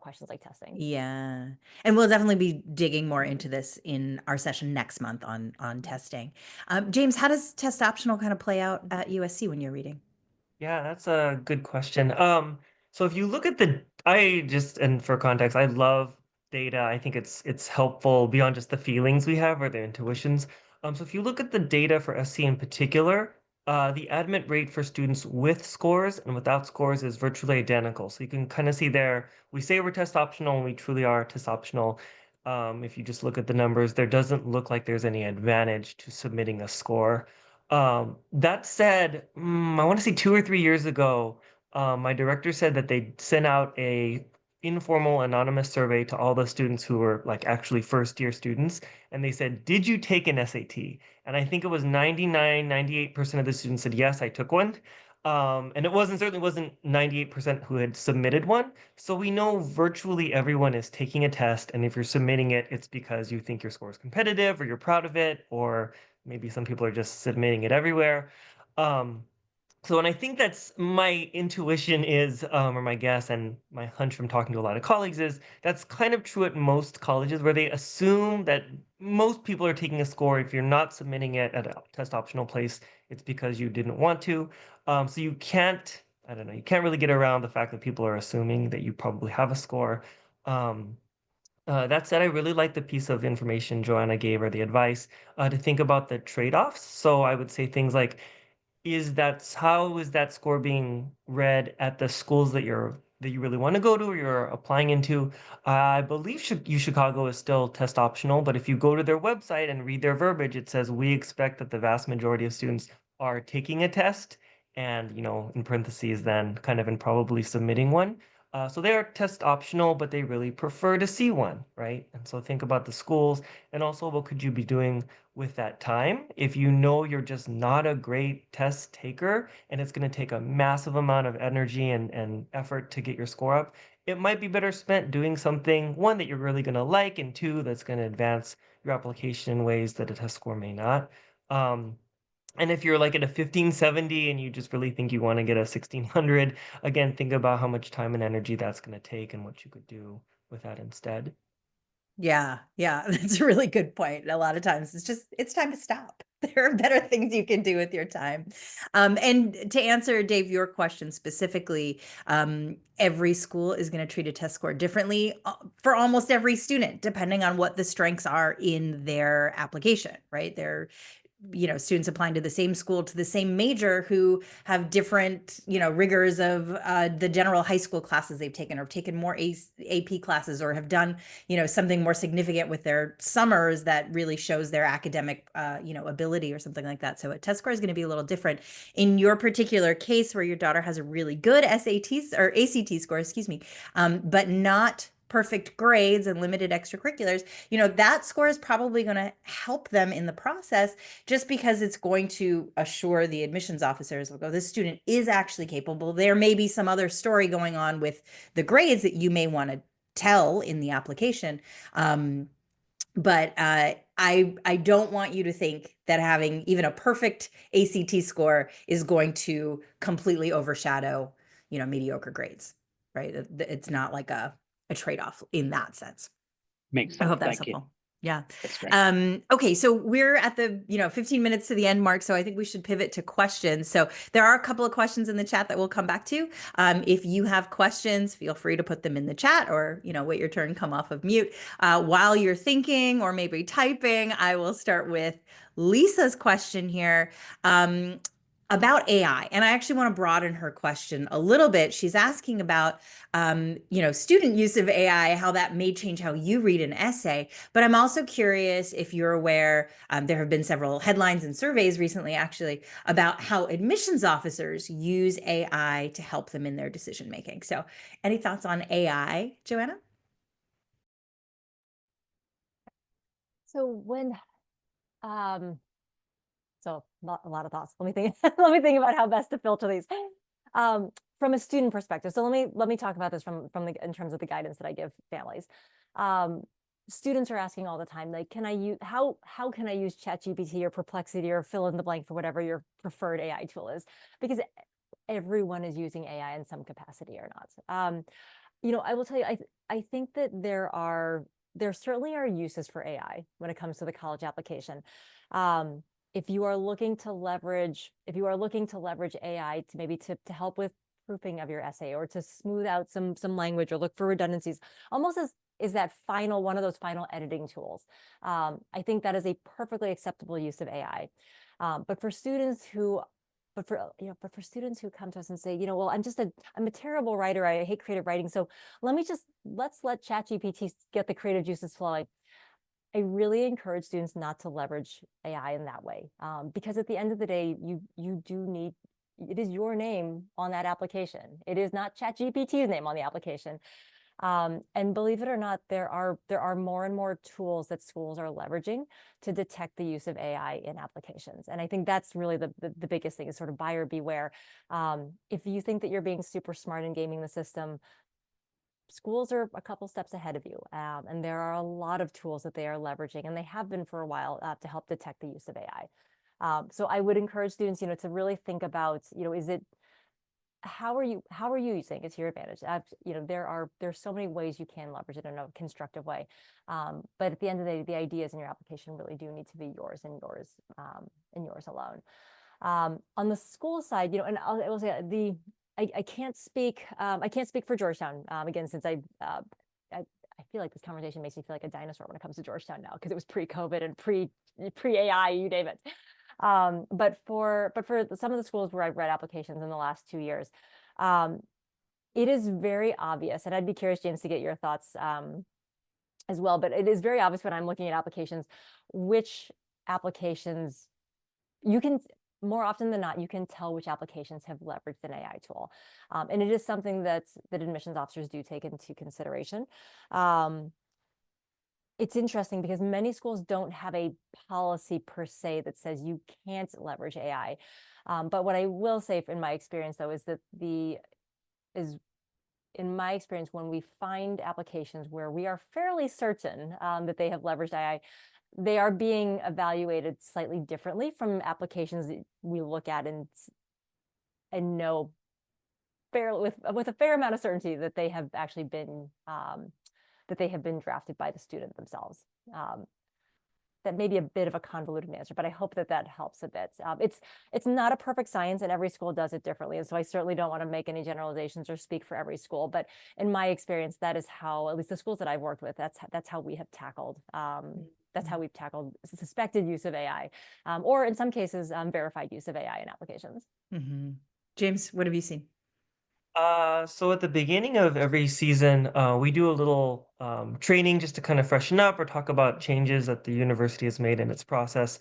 questions like testing. Yeah. And we'll definitely be digging more into this in our session next month on testing. James, how does test optional kind of play out at USC when you're reading? Yeah, that's a good question. So if you look at and for context, I love data. I think it's helpful beyond just the feelings we have or the intuitions. So if you look at the data for SC in particular, the admit rate for students with scores and without scores is virtually identical. So you can kind of see there, we say we're test optional and we truly are test optional. If you just look at the numbers, there doesn't look like there's any advantage to submitting a score. That said, I want to say 2 or 3 years ago, my director said that they sent out a informal anonymous survey to all the students who were like actually first year students. And they said, did you take an SAT? And I think it was 98% of the students said, yes, I took one. And certainly wasn't 98% who had submitted one. So we know virtually everyone is taking a test. And if you're submitting it, it's because you think your score is competitive or you're proud of it, or maybe some people are just submitting it everywhere. And I think that's my intuition is, or my guess and my hunch from talking to a lot of colleagues is that's kind of true at most colleges, where they assume that most people are taking a score. If you're not submitting it at a test optional place, it's because you didn't want to. So you can't really get around the fact that people are assuming that you probably have a score. That said, I really like the piece of information Joanna gave, or the advice, to think about the trade-offs. So I would say things like, how is that score being read at the schools that you really want to go to or you're applying into? I believe Chicago is still test optional, but if you go to their website and read their verbiage, it says we expect that the vast majority of students are taking a test, and in parentheses then kind of in probably submitting one. So they are test optional, but they really prefer to see one, right? And so think about the schools, and also what could you be doing with that time if you know you're just not a great test taker and it's going to take a massive amount of energy and effort to get your score up. It might be better spent doing something, one, that you're really going to like, and two, that's going to advance your application in ways that a test score may not. And if you're like at a 1570 and you just really think you want to get a 1600, again, think about how much time and energy that's going to take and what you could do with that instead. Yeah, that's a really good point. A lot of times it's time to stop. There are better things you can do with your time. And to answer, Dave, your question specifically, every school is going to treat a test score differently for almost every student, depending on what the strengths are in their application, right? students applying to the same school to the same major who have different, rigors of the general high school classes they've taken, or taken more AP classes, or have done, something more significant with their summers that really shows their academic, ability or something like that. So a test score is going to be a little different. In your particular case, where your daughter has a really good SAT or ACT score, excuse me, but not perfect grades and limited extracurriculars, that score is probably going to help them in the process, just because it's going to assure the admissions officers, like, oh, this student is actually capable. There may be some other story going on with the grades that you may want to tell in the application. But I don't want you to think that having even a perfect ACT score is going to completely overshadow, mediocre grades, right? It's not like a trade-off in that sense. Makes I sense. hope that's Thank you. helpful. Yeah. That's great. Okay, so we're at the 15 minutes to the end mark, so I think we should pivot to questions. So there are a couple of questions in the chat that we'll come back to. If you have questions, feel free to put them in the chat, or wait your turn, come off of mute. While you're thinking or maybe typing, I will start with Lisa's question here. About AI. And I actually want to broaden her question a little bit. She's asking about, student use of AI, how that may change how you read an essay. But I'm also curious if you're aware, there have been several headlines and surveys recently, actually, about how admissions officers use AI to help them in their decision making. So any thoughts on AI, Joanna? So when, so a lot of thoughts. Let me think. Let me think about how best to filter these. From a student perspective, so let me talk about this in terms of the guidance that I give families. Students are asking all the time, like, how can I use ChatGPT or Perplexity or fill in the blank for whatever your preferred AI tool is? Because everyone is using AI in some capacity or not. I will tell you, I think that there certainly are uses for AI when it comes to the college application. If you are looking to leverage AI to maybe to help with proofing of your essay, or to smooth out some language, or look for redundancies, almost as is that one of those final editing tools. I think that is a perfectly acceptable use of AI. But for students who come to us and say, well, I'm a terrible writer. I hate creative writing. So let's let ChatGPT get the creative juices flowing. I really encourage students not to leverage AI in that way, because at the end of the day, you do need, it is your name on that application. It is not ChatGPT's name on the application. And believe it or not, there are more and more tools that schools are leveraging to detect the use of AI in applications. And I think that's really the biggest thing, is sort of buyer beware. If you think that you're being super smart and gaming the system, schools are a couple steps ahead of you. And there are a lot of tools that they are leveraging, and they have been for a while, to help detect the use of AI. So I would encourage students, to really think about, how are you using it to your advantage? There's so many ways you can leverage it in a constructive way. But at the end of the day, the ideas in your application really do need to be yours and yours alone. On the school side, and I will say I can't speak for Georgetown, again, since I feel like this conversation makes me feel like a dinosaur when it comes to Georgetown now, because it was pre-COVID and pre-AI, you name it. But for some of the schools where I've read applications in the last 2 years, it is very obvious, and I'd be curious, James, to get your thoughts as well. But it is very obvious when I'm looking at applications, which applications you can, more often than not, you can tell which applications have leveraged an AI tool. And it is something that admissions officers do take into consideration. It's interesting because many schools don't have a policy per se that says you can't leverage AI. But what I will say in my experience, though, is that in my experience, when we find applications where we are fairly certain that they have leveraged AI, they are being evaluated slightly differently from applications that we look at and know with a fair amount of certainty that they have actually been drafted by the student themselves. That may be a bit of a convoluted answer, but I hope that helps a bit. It's not a perfect science, and every school does it differently. And so I certainly don't want to make any generalizations or speak for every school. But in my experience, that is how, at least the schools that I've worked with, that's how we have tackled that's how we've tackled suspected use of AI, or in some cases, verified use of AI in applications. Mm-hmm. James, what have you seen? So at the beginning of every season, we do a little training just to kind of freshen up or talk about changes that the university has made in its process.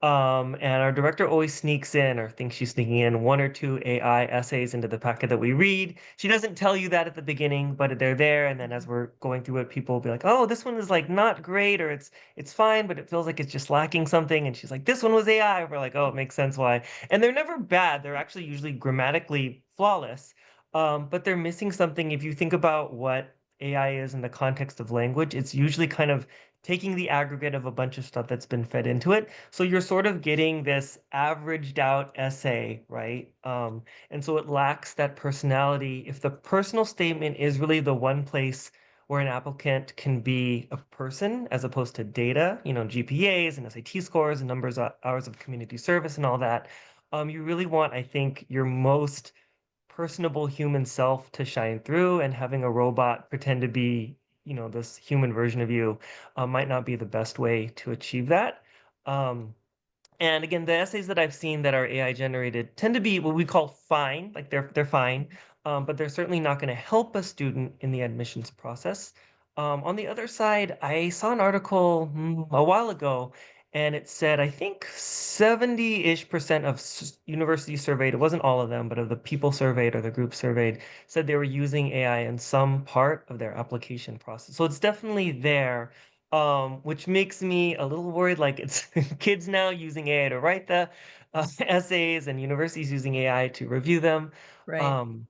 And our director always sneaks in, or thinks she's sneaking in, one or two AI essays into the packet that we read. She doesn't tell you that at the beginning, but they're there. And then as we're going through it, people will be like, "Oh, this one is like not great, or it's fine, but it feels like it's just lacking something." And she's like, "This one was AI." We're like, "Oh, it makes sense why." And they're never bad. They're actually usually grammatically flawless. But they're missing something. If you think about what AI is in the context of language, it's usually kind of taking the aggregate of a bunch of stuff that's been fed into it. So you're sort of getting this averaged out essay, right? And so it lacks that personality. If the personal statement is really the one place where an applicant can be a person as opposed to data, GPAs and SAT scores and numbers of hours of community service and all that, you really want, I think, your most personable human self to shine through, and having a robot pretend to be, this human version of you, might not be the best way to achieve that. Um, and again, the essays that I've seen that are AI generated tend to be what we call fine, like they're fine, but they're certainly not going to help a student in the admissions process. On the other side, I saw an article a while ago, and it said I think 70-ish% of universities surveyed, it wasn't all of them, but of the people surveyed or the group surveyed, said they were using AI in some part of their application process. So it's definitely there, which makes me a little worried. Like, it's kids now using AI to write the essays, and universities using AI to review them. Right. Um,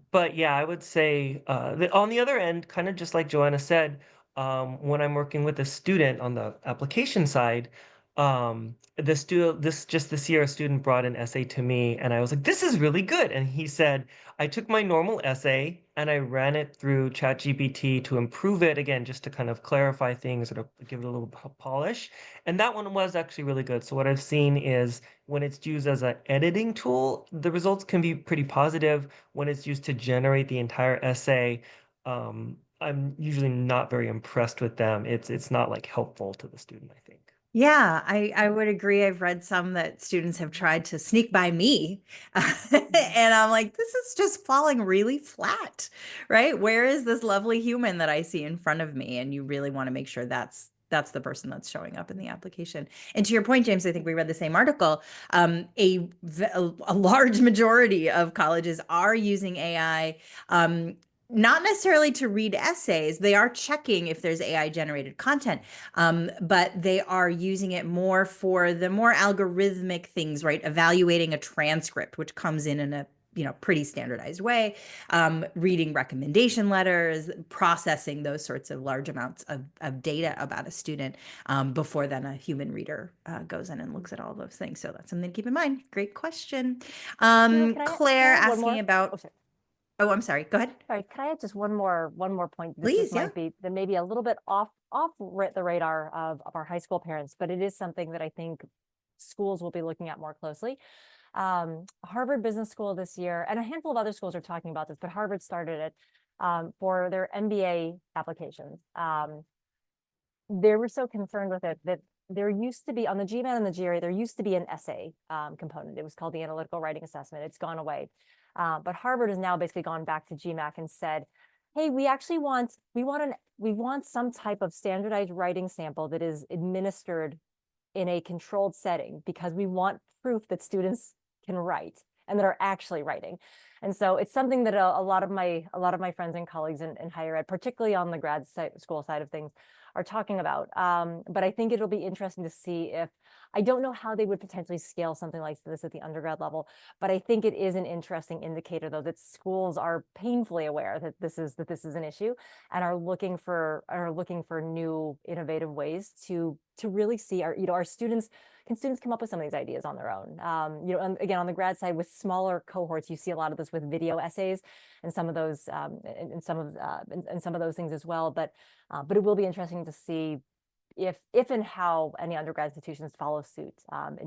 but yeah, I would say that on the other end, kind of just like Joanna said, when I'm working with a student on the application side, this year, a student brought an essay to me, and I was like, "This is really good." And he said, "I took my normal essay and I ran it through ChatGPT to improve it again, just to kind of clarify things or to give it a little polish." And that one was actually really good. So what I've seen is when it's used as an editing tool, the results can be pretty positive. When it's used to generate the entire essay, I'm usually not very impressed with them. It's not like helpful to the student, I think. Yeah, I would agree. I've read some that students have tried to sneak by me. And I'm like, this is just falling really flat, right? Where is this lovely human that I see in front of me? And you really want to make sure that's the person that's showing up in the application. And to your point, James, I think we read the same article. A large majority of colleges are using AI, not necessarily to read essays. They are checking if there's AI generated content, but they are using it more for the more algorithmic things, right? Evaluating a transcript, which comes in a pretty standardized way, reading recommendation letters, processing those sorts of large amounts of data about a student, before then a human reader goes in and looks at all those things. So that's something to keep in mind. Great question. Can I Claire add one asking more? about, Oh, sorry. oh, I'm sorry. Go ahead. Sorry, can I add just one more point? This Please. Yeah. might be maybe a little bit off the radar of our high school parents, but it is something that I think schools will be looking at more closely. Harvard Business School this year, and a handful of other schools are talking about this, but Harvard started it for their MBA applications. They were so concerned with it that there used to be on the GMAT and the GRE, there used to be an essay component. It was called the analytical writing assessment. It's gone away. But Harvard has now basically gone back to GMAC and said, hey, we want some type of standardized writing sample that is administered in a controlled setting, because we want proof that students can write and that are actually writing. And so it's something that a lot of my friends and colleagues in higher ed, particularly on the grad school side of things, are talking about. But I think it'll be interesting to see if, I don't know how they would potentially scale something like this at the undergrad level, but I think it is an interesting indicator, though, that schools are painfully aware that this is an issue, and are looking for new innovative ways to really see our students. Can students come up with some of these ideas on their own? And again, on the grad side, with smaller cohorts, you see a lot of this with video essays and some of those and some of those things as well. But it will be interesting to see if and how any undergrad institutions follow suit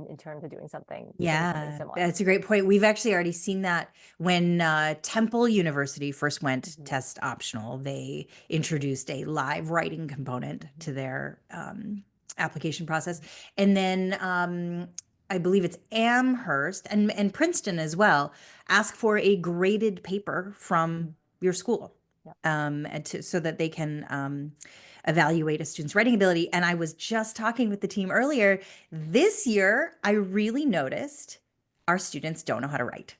in terms of doing something Yeah, similar. that's a great point. We've actually already seen that when Temple University first went test optional. They introduced a live writing component to their application process. And then I believe it's Amherst and Princeton as well ask for a graded paper from your school so that they can evaluate a student's writing ability. And I was just talking with the team earlier. This year, I really noticed our students don't know how to write.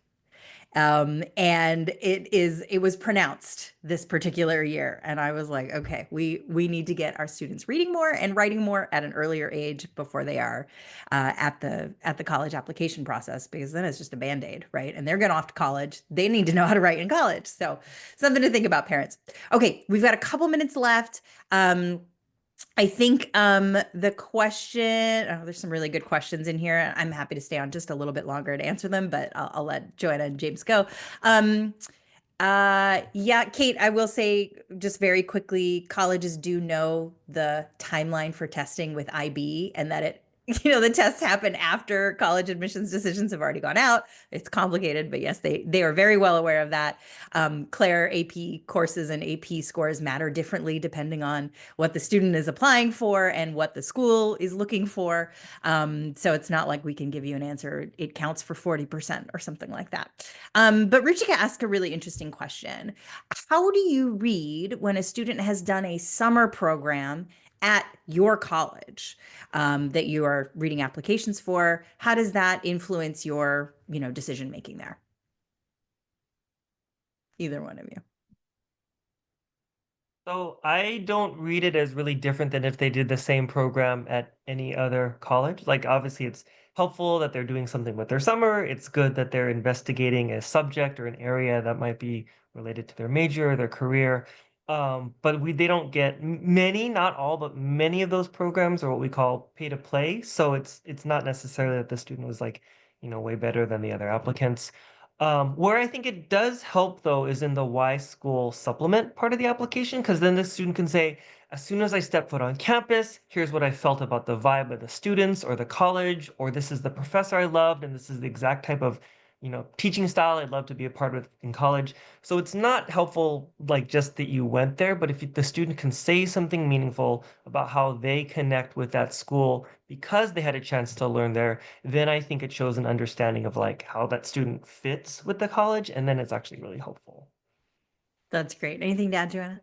And it was pronounced this particular year. And I was like, okay, we need to get our students reading more and writing more at an earlier age before they are at the college application process, because then it's just a Band-Aid, right? And they're going off to college. They need to know how to write in college. So something to think about, parents. Okay, we've got a couple minutes left. I think the question, oh, there's some really good questions in here. I'm happy to stay on just a little bit longer to answer them, but I'll let Joanna and James go. Yeah, Kate, I will say just very quickly, colleges do know the timeline for testing with IB, and that it, the tests happen after college admissions decisions have already gone out. It's complicated, but yes, they are very well aware of that. Claire, AP courses and AP scores matter differently depending on what the student is applying for and what the school is looking for. So it's not like we can give you an answer. It counts for 40% or something like that. But Ruchika asked a really interesting question. How do you read when a student has done a summer program at your college that you are reading applications for? How does that influence your, decision making there? Either one of you. So I don't read it as really different than if they did the same program at any other college. Like obviously it's helpful that they're doing something with their summer. It's good that they're investigating a subject or an area that might be related to their major or their career. But they don't get many, not all, but many of those programs are what we call pay to play. So it's not necessarily that the student was like, way better than the other applicants. Where I think it does help though is in the Y School supplement part of the application, because then the student can say, as soon as I step foot on campus, here's what I felt about the vibe of the students or the college, or this is the professor I loved, and this is the exact type of, teaching style I'd love to be a part of in college. So it's not helpful like just that you went there, but if the student can say something meaningful about how they connect with that school because they had a chance to learn there, then I think it shows an understanding of like how that student fits with the college, and then it's actually really helpful. That's great. Anything to add, Joanna?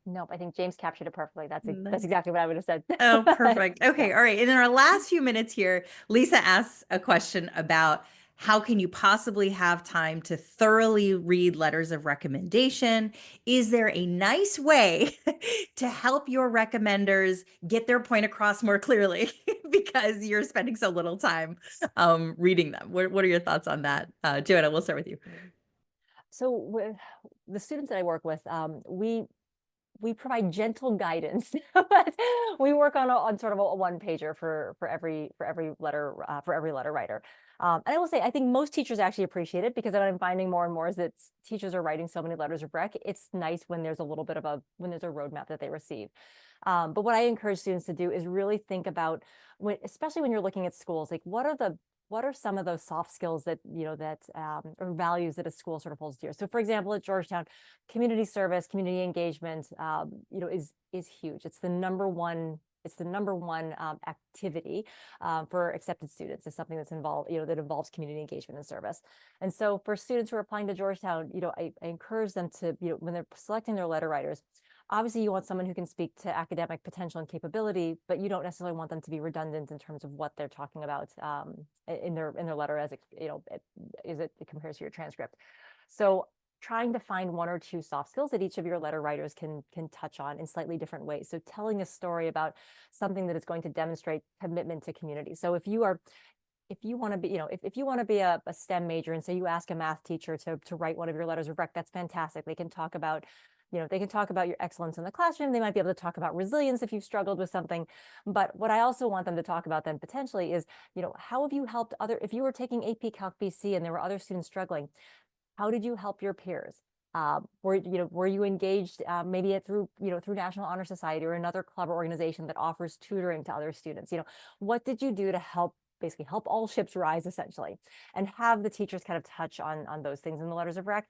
Nope, I think James captured it perfectly. That's Nice. exactly what I would have said. Oh, perfect. Okay. Yeah. All right. And in our last few minutes here, Lisa asks a question about how can you possibly have time to thoroughly read letters of recommendation? Is there a nice way to help your recommenders get their point across more clearly because you're spending so little time reading them? What are your thoughts on that? Joanna, we'll start with you. So with the students that I work with, we provide gentle guidance. But we work on sort of a one pager for every letter writer. And I will say, I think most teachers actually appreciate it, because what I'm finding more and more is that teachers are writing so many letters of rec. It's nice when there's a little bit of when there's a roadmap that they receive. But what I encourage students to do is really think about especially when you're looking at schools, like what are some of those soft skills that, or values that a school sort of holds dear. So for example, at Georgetown, community service, community engagement, is huge. It's the number one activity for accepted students. Is something that's involved, that involves community engagement and service. And so for students who are applying to Georgetown, I encourage them to, when they're selecting their letter writers, obviously you want someone who can speak to academic potential and capability, but you don't necessarily want them to be redundant in terms of what they're talking about in their letter as it compares to your transcript. So trying to find one or two soft skills that each of your letter writers can touch on in slightly different ways. So telling a story about something that is going to demonstrate commitment to community. So if you want to be, if you want to be a STEM major, and say you ask a math teacher to write one of your letters of rec, that's fantastic. They can talk about your excellence in the classroom. They might be able to talk about resilience if you've struggled with something. But what I also want them to talk about then potentially is, how have you helped if you were taking AP Calc BC and there were other students struggling, how did you help your peers? Were you engaged maybe through National Honor Society or another club or organization that offers tutoring to other students? What did you do to basically help all ships rise, essentially, and have the teachers kind of touch on those things in the letters of rec,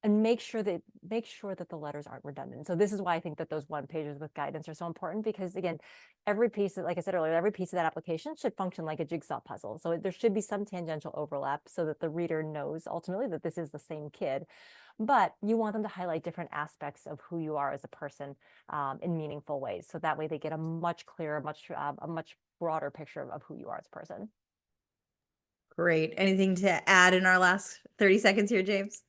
and make sure that the letters aren't redundant. So this is why I think that those 1 pages with guidance are so important, because again, every piece, like I said earlier, every piece of that application should function like a jigsaw puzzle. So there should be some tangential overlap so that the reader knows ultimately that this is the same kid. But you want them to highlight different aspects of who you are as a person in meaningful ways. So that way they get a much clearer, a much broader picture of who you are as a person. Great. Anything to add in our last 30 seconds here, James?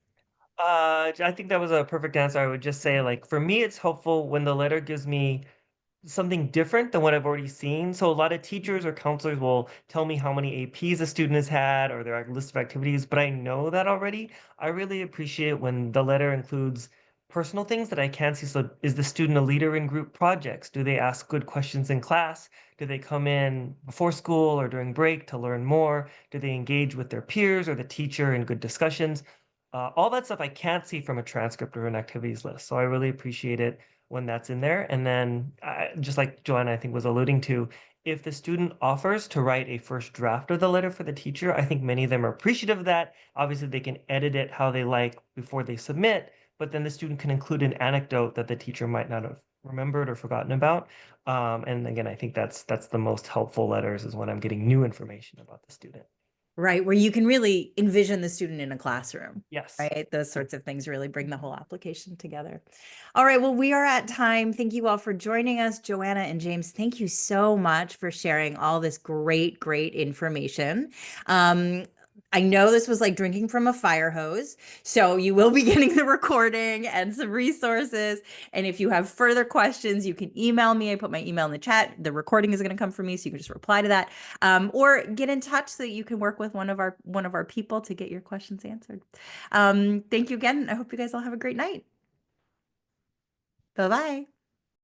I think that was a perfect answer. I would just say, like, for me, it's helpful when the letter gives me something different than what I've already seen. So a lot of teachers or counselors will tell me how many APs a student has had or their list of activities, but I know that already. I really appreciate when the letter includes personal things that I can't see. So is the student a leader in group projects? Do they ask good questions in class? Do they come in before school or during break to learn more? Do they engage with their peers or the teacher in good discussions? All that stuff I can't see from a transcript or an activities list. So I really appreciate it when that's in there. And then, just like Joanna, I think was alluding to, if the student offers to write a first draft of the letter for the teacher, I think many of them are appreciative of that. Obviously, they can edit it how they like before they submit, but then the student can include an anecdote that the teacher might not have remembered or forgotten about. And again, I think that's the most helpful letters, is when I'm getting new information about the student. Right, where you can really envision the student in a classroom, Yes. right? Those sorts of things really bring the whole application together. All right, well, we are at time. Thank you all for joining us. Joanna and James, thank you so much for sharing all this great, great information. I know this was like drinking from a fire hose, so you will be getting the recording and some resources. And if you have further questions, you can email me. I put my email in the chat. The recording is going to come from me, so you can just reply to that, or get in touch so that you can work with one of our people to get your questions answered. Thank you again. I hope you guys all have a great night. Bye bye.